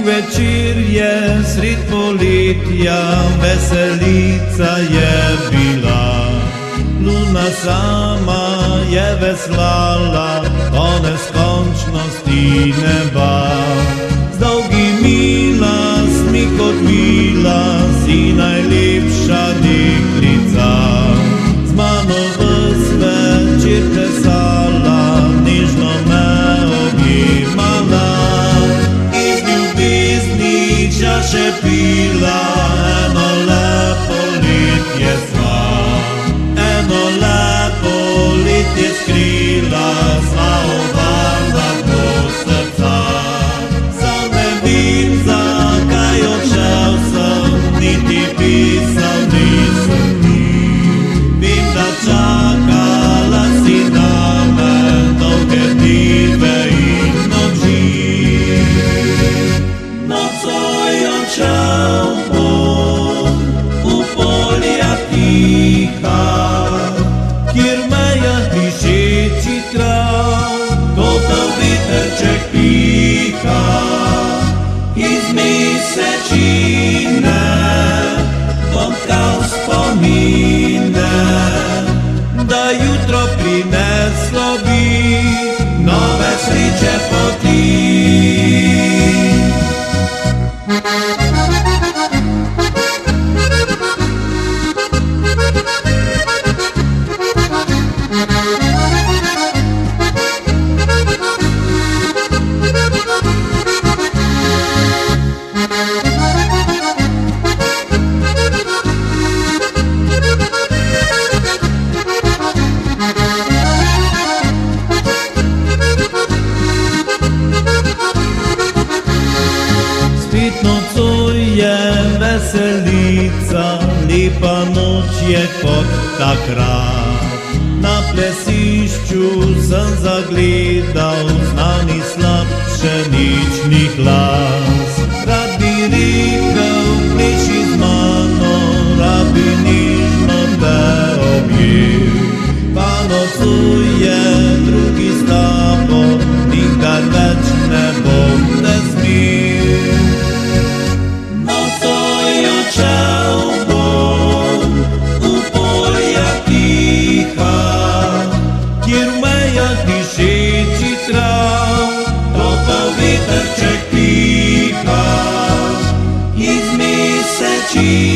Večerje sred poletja, veselica je bila. Luna sama je veslala po neskončnosti neba. Z dolgimi lasmi kot vila si najlepša deklica. Z mano ves večer plesala, nežno me objemala. Še pila, eno lepo letje sva, eno lepo letje skrila, sva obarva do srca. Sam ne vem, zakaj odšel sem, niti pisal nisem ni. Vem, da čakala si name dolge dneve in noči. Odšel bom v polja tiha, kjer meja dišeči trav, topel veterček piha. Iz mesečine bom tkal spomine, da jutro prineslo bi nove sreče poti. Nocuje veselica, lepa noč je kot takrat. Na plesišču sem zagledal znani slab pšenični glas. Rad bi rekel, pleši z mano, rad bi nežno te objel. Pa nocuje drugi s tabo, nikdar več ne bom te smel. Odšel bom v polja tiha, kjer v mejah dišeči trav, topel veterček piha. Iz mesečine